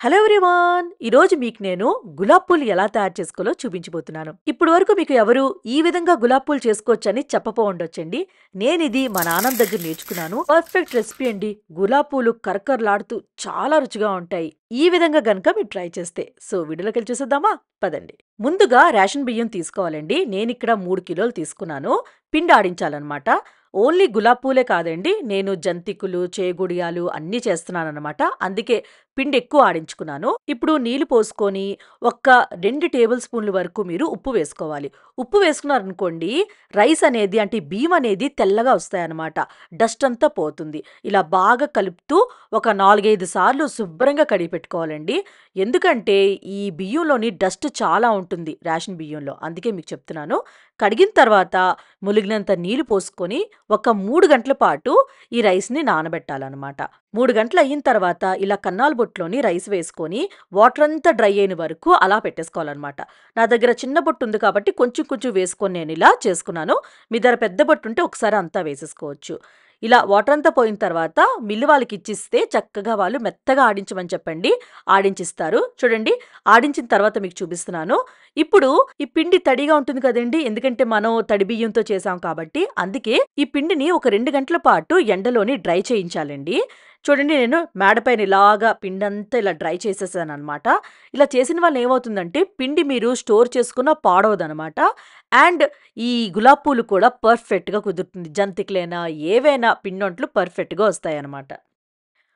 Hello everyone! ఈరోజు మీకు నేను గులాబ్ పూలు ఎలా తయారు చేసుకోవాలో చూపించబోతున్నాను. ఇప్పటి వరకు మీకు ఎవరు ఈ విధంగా గులాబ్ పూలు చేసుకోవచ్చని చెప్పపోండొచ్చండి. నేనిది మా నాన్నమ్మ దగ్గర నేర్చుకున్నాను. పర్ఫెక్ట్ రెసిపీ అండి. గులాబ్ పూలు కరకరలాడుతూ చాలా రుచిగా ఉంటాయి. ఈ విధంగా గనక మీరు ట్రై చేస్తే. సో వీడియోలోకెళ్ళి చూసేద్దామా? పదండి. ముందుగా రేషన్ బియ్యం తీసుకోవాలండి. నేనిక్కడ 3 కిలోలు తీసుకున్నాను. పిండి ఆడించాలన్నమాట. ఓన్లీ గులాబ్ పూలే కాదండి. నేను జంతికలు, చేగుడియాలు అన్నీ చేస్తున్నానన్నమాట. అందుకే పిండి ఎక్కువ ఆడించుకున్నాను. ఇప్పుడు నీళ్లు పోసుకొని ఒక్క 2 టేబుల్ స్పూన్ల వరకు మీరు ఉప్పు వేసుకోవాలి. ఉప్పు వేసుకున్నారనుకోండి రైస్ అనేది అంటే ఈ బియ్యం అనేది తెల్లగా వస్తాయన్నమాట. డస్ట్ అంతా పోతుంది. ఇలా బాగా కలుపుతూ ఒక 4, 5 సార్లు శుభ్రంగా కడిగి పెట్టుకోవాలండి. ఎందుకంటే ఈ బియ్యంలోని డస్ట్ చాలా ఉంటుంది రేషన్ బియ్యంలో. అందుకే మీకు చెప్తున్నాను. కడిగిన తర్వాత ములిగినంత నీళ్లు పోసుకొని ఒక 3 గంటల పాటు ఈ రైస్‌ని నానబెట్టాలన్నమాట. 3 గంటలు అయిన తర్వాత ఇలా కన్నాల బొట్టులోని రైస్ వేసుకొని వాటర్ అంతా డ్రై అయిన వరకు అలా పెట్టేసుకోవాలన్నమాట. నా దగ్గర చిన్న బొట్టు ఉంది కాబట్టి కొంచెం కొంచెం వేసుకొని నేను ఇలా చేసుకున్నాను. మీ దగ్గర పెద్ద బొట్టు ఉంటే ఒకసారి అంతా వేసేసుకోవచ్చు. ఇలా వాటర్ అంతా పోయిన తర్వాత మిల్లు వాళ్ళకి ఇచ్చిస్తే చక్కగా వాళ్ళు మెత్తగా ఆడించమని చెప్పండి. ఆడించిస్తారు. చూడండి ఆడించిన తర్వాత మీకు చూపిస్తున్నాను. ఇప్పుడు ఈ పిండి తడిగా ఉంటుంది కదండీ! ఎందుకంటే మనం తడి బియ్యంతో చేసాం కాబట్టి. అందుకే ఈ పిండిని ఒక 2 గంటల పాటు ఎండలోని డ్రై చేయించాలండి. చూడండి నేను మేడ పైన ఇలాగా పిండంతా ఇలా డ్రై చేసేసాననమాట. ఇలా చేసిన వల్ల ఏమవుతుందంటే పిండి మీరు స్టోర్ చేసుకున్నా పాడవదనమాట. అండ్ ఈ గులాబ్ పూలు కూడా పర్ఫెక్ట్‌గా కుదురుతుంది. జంతికలైనా, ఏవైనా పిండొంట్లు పర్ఫెక్ట్‌గా వస్తాయనమాట.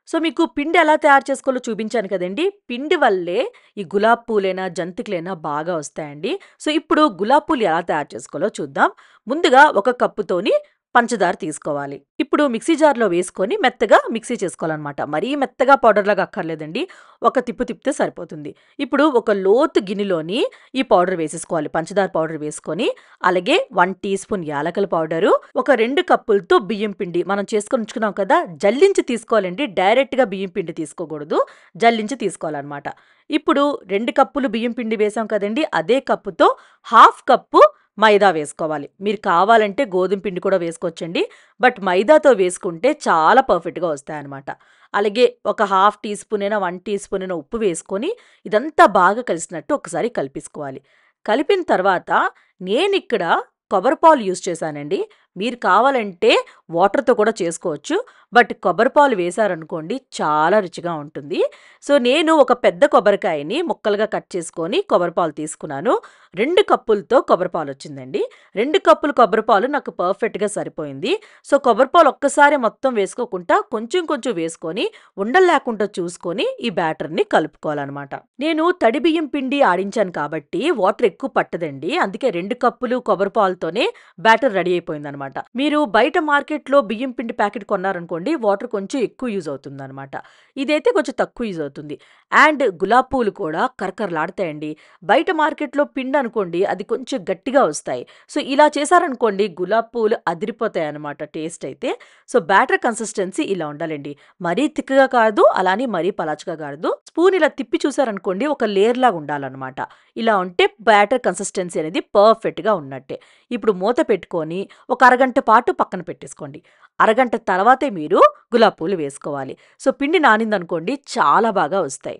సో, మీకు పిండి ఎలా తయారు చేసుకోవాలో చూపించాను కదండీ! పిండి వల్లే ఈ గులాబ్ పూలైనా, జంతికలైనా బాగా వస్తాయండి. సో, ఇప్పుడు గులాబ్ పూలు ఎలా తయారు చేసుకోవాలో చూద్దాం. ముందుగా ఒక కప్పుతోని పంచదార తీసుకోవాలి. ఇప్పుడు మిక్సీ జార్‌లో వేసుకొని మెత్తగా మిక్సీ చేసుకోవాలనమాట. మరీ మెత్తగా పౌడర్‌లాగా అక్కర్లేదండి. ఒక తిప్పు తిప్పితే సరిపోతుంది. ఇప్పుడు ఒక లోతు గిన్నెలోని ఈ పౌడర్ వేసేసుకోవాలి. పంచదార పౌడర్ వేసుకొని, అలాగే 1 టీ స్పూన్ యాలకుల పౌడరు, ఒక 2 కప్పులతో బియ్యం పిండి మనం చేసుకొని ఉంచుకున్నాం కదా! జల్లించి తీసుకోవాలండి. డైరెక్ట్‌గా బియ్యం పిండి తీసుకోకూడదు. జల్లించి తీసుకోవాలనమాట. ఇప్పుడు 2 కప్పులు బియ్యం పిండి వేసాం కదండీ! అదే కప్పుతో హాఫ్ కప్పు మైదా వేసుకోవాలి. మీరు కావాలంటే గోధుమ పిండి కూడా వేసుకోవచ్చండి. బట్ మైదాతో వేసుకుంటే చాలా పర్ఫెక్ట్‌గా వస్తాయనమాట. అలాగే ఒక హాఫ్ టీ స్పూన్ అయినా, 1 టీ స్పూన్ అయినా ఉప్పు వేసుకొని ఇదంతా బాగా కలిసినట్టు ఒకసారి కలిపేసుకోవాలి. కలిపిన తర్వాత నేనిక్కడ కొబ్బరి పాలు యూజ్ చేశానండి. మీరు కావాలంటే వాటర్‌తో కూడా చేసుకోవచ్చు. బట్ కొబ్బరి పాలు వేశారనుకోండి చాలా రుచిగా ఉంటుంది. సో, నేను ఒక పెద్ద కొబ్బరికాయని ముక్కలుగా కట్ చేసుకొని కొబ్బరి పాలు తీసుకున్నాను. 2 కప్పులతో కొబ్బరి పాలొచ్చిందండి. 2 కప్పులు కొబ్బరి పాలు నాకు పర్ఫెక్ట్‌గా సరిపోయింది. సో, కొబ్బరి పాలు ఒక్కసారి మొత్తం వేసుకోకుండా కొంచెం కొంచెం వేసుకొని ఉండలు లేకుండా చూసుకొని ఈ బ్యాటర్‌ని కలుపుకోవాలనమాట. నేను తడి బియ్యం పిండి ఆడించాను కాబట్టి వాటర్ ఎక్కువ పట్టదండి. అందుకే 2 కప్పులు కొబ్బరి పాలతోనే బ్యాటర్ రెడీ అయిపోయిందనమాట. మీరు బయట మార్కెట్‌లో బియ్యం పిండి ప్యాకెట్ కొన్నారనుకోండి వాటర్ కొంచెం ఎక్కువ యూజ్ అవుతుందనమాట. ఇదైతే కొంచెం తక్కువ యూజ్ అవుతుంది. అండ్ గులాబ్ పూలు కూడా కరకరలాడతాయండి. బయట మార్కెట్‌లో పిండనుకోండి అది కొంచెం గట్టిగా వస్తాయి. సో, ఇలా చేశారనుకోండి గులాబ్ పూలు అదిరిపోతాయనమాట టేస్ట్ అయితే. సో, బ్యాటర్ కన్సిస్టెన్సీ ఇలా ఉండాలండి. మరీ థిక్‌గా కాదు, అలానే మరీ పలాచగా కాదు. స్పూన్ ఇలా తిప్పి చూసారనుకోండి ఒక లేయర్ లాగా ఉండాలనమాట. ఇలా ఉంటే బ్యాటర్ కన్సిస్టెన్సీ అనేది పర్ఫెక్ట్‌గా ఉన్నట్టే. ఇప్పుడు మూత పెట్టుకొని ఒక అరగంట పాటు పక్కన పెట్టేసుకోండి. అరగంట తర్వాతే మీరు గులాబ్ పూలు వేసుకోవాలి. సో, పిండి నానిందనుకోండి చాలా బాగా వస్తాయి.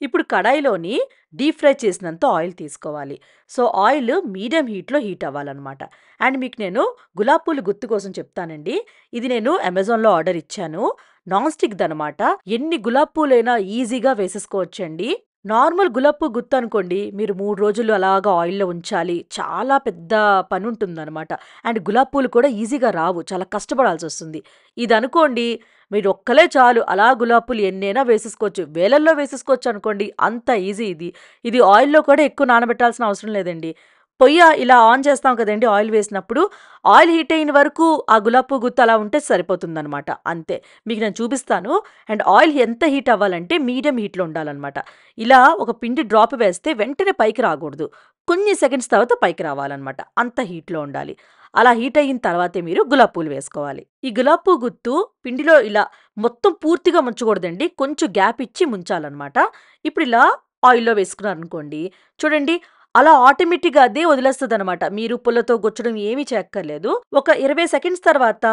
ఇప్పుడు కడాయిలోని డీప్ ఫ్రై చేసినంత ఆయిల్ తీసుకోవాలి. సో, ఆయిల్ మీడియం హీట్‌లో హీట్ అవ్వాలనమాట. అండ్ మీకు నేను గులాబ్ పూలు గుత్తు కోసం చెప్తానండి. ఇది నేను అమెజాన్‌లో ఆర్డర్ ఇచ్చాను. నాన్ స్టిక్‌దనమాట. ఎన్ని గులాబ్ పూలైనా ఈజీగా వేసేసుకోవచ్చండి. నార్మల్ గులాబ్ పువ్వు గుత్తనుకోండి మీరు 3 రోజులు అలాగా ఆయిల్‌లో ఉంచాలి. చాలా పెద్ద పనుంటుందనమాట. అండ్ గులాబ్ పూలు కూడా ఈజీగా రావు. చాలా కష్టపడాల్సొస్తుంది. ఇదనుకోండి మీరు ఒక్కలే చాలు అలా గులాబ్ పూలు ఎన్నైనా వేసేసుకోవచ్చు. వేలల్లో వేసేసుకోవచ్చనుకోండి. అంత ఈజీ ఇది. ఇది ఆయిల్‌లో కూడా ఎక్కువ నానబెట్టాల్సిన అవసరం లేదండి. పొయ్య ఇలా ఆన్ చేస్తాం కదండీ ఆయిల్ వేసినప్పుడు. ఆయిల్ హీట్ అయిన వరకు ఆ గులాబ్ పువ్వు గుత్తి అలా ఉంటే సరిపోతుందనమాట. అంతే. మీకు నేను చూపిస్తాను. అండ్ ఆయిల్ ఎంత హీట్ అవ్వాలంటే మీడియం హీట్‌లో ఉండాలనమాట. ఇలా ఒక పిండి డ్రాప్ వేస్తే వెంటనే పైకి రాకూడదు. కొన్ని సెకండ్స్ తర్వాత పైకి రావాలనమాట. అంత హీట్‌లో ఉండాలి. అలా హీట్ అయిన తర్వాతే మీరు గులాబ్ పూలు వేసుకోవాలి. ఈ గులాబ్ పువ్వు గుత్తు పిండిలో ఇలా మొత్తం పూర్తిగా ముంచకూడదండి. కొంచెం గ్యాప్ ఇచ్చి ముంచాలనమాట. ఇప్పుడు ఇలా ఆయిల్‌లో వేసుకున్నారనుకోండి. చూడండి అలా ఆటోమేటిక్‌గా అదే వదిలేస్తదనమాట. మీరు పుల్లతో గుచ్చడం ఏమీ చేయక్కర్లేదు. ఒక 20 సెకండ్స్ తర్వాత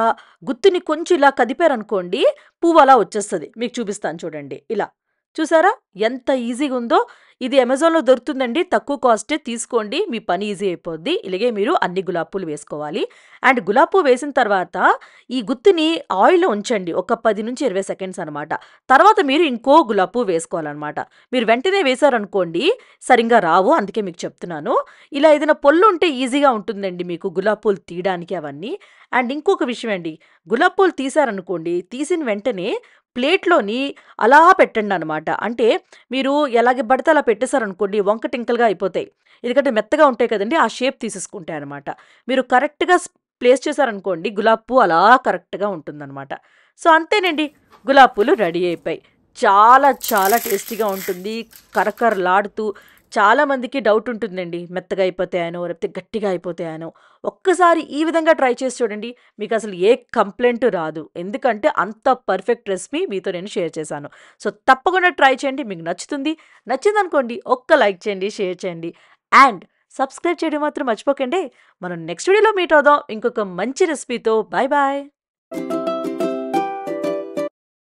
గుత్తిని కొంచెం ఇలా కదిపారనుకోండి పువ్వు అలా వచ్చేస్తది. మీకు చూపిస్తాను చూడండి ఇలా. చూసారా ఎంత ఈజీగా ఉందో? ఇది అమెజాన్‌లో దొరుకుతుందండి. తక్కువ కాస్టే తీసుకోండి. మీ పని ఈజీ అయిపోద్ది. ఇలాగే మీరు అన్ని గులాబీ పూలు వేసుకోవాలి. అండ్ గులాబీ పువ్వు వేసిన తర్వాత ఈ గుత్తిని ఆయిల్‌లో ఉంచండి. ఒక 10-20 సెకండ్స్ అనమాట. తర్వాత మీరు ఇంకో గులాబీ పువ్వు వేసుకోవాలనమాట. మీరు వెంటనే వేశారనుకోండి సరింగా రావు. అందుకే మీకు చెప్తున్నాను. ఇలా ఏదైనా పొల్లు ఉంటే ఈజీగా ఉంటుందండి మీకు గులాబీ పూలు తీయడానికి అవన్నీ. అండ్ ఇంకొక విషయం అండి. గులాబీ పూలు తీశారనుకోండి, తీసిన వెంటనే ప్లేట్‌లోని అలా పెట్టండనమాట. అంటే మీరు ఎలాగ పడితే అలా పెట్టేసారనుకోండి వంక టింకల్‌గా అయిపోతాయి. ఎందుకంటే మెత్తగా ఉంటాయి కదండీ! ఆ షేప్ తీసేసుకుంటాయనమాట. మీరు కరెక్ట్‌గా ప్లేస్ చేశారనుకోండి గులాబీ పువ్వు అలా కరెక్ట్‌గా ఉంటుందనమాట. సో, అంతేనండి. గులాబీ పూలు రెడీ అయిపోయాయి. చాలా చాలా టేస్టీగా ఉంటుంది. కరకరలాడుతూ చాలామందికి డౌట్ ఉంటుందండి. మెత్తగా అయిపోతాయనో, లేకపోతే గట్టిగా అయిపోతాయనో. ఒక్కసారి ఈ విధంగా ట్రై చేసి చూడండి. మీకసలు ఏ కంప్లెయింట్ రాదు. ఎందుకంటే అంత పర్ఫెక్ట్ రెసిపీ మీతో నేను షేర్ చేశాను. సో, తప్పకుండా ట్రై చేయండి. మీకు నచ్చుతుంది. నచ్చిందనుకోండి ఒక్క లైక్ చేయండి, షేర్ చేయండి. అండ్ సబ్స్క్రైబ్ చేయడం మాత్రం మర్చిపోకండి. మనం నెక్స్ట్ వీడియోలో మీట్ అవుదాం ఇంకొక మంచి రెసిపీతో. Bye bye.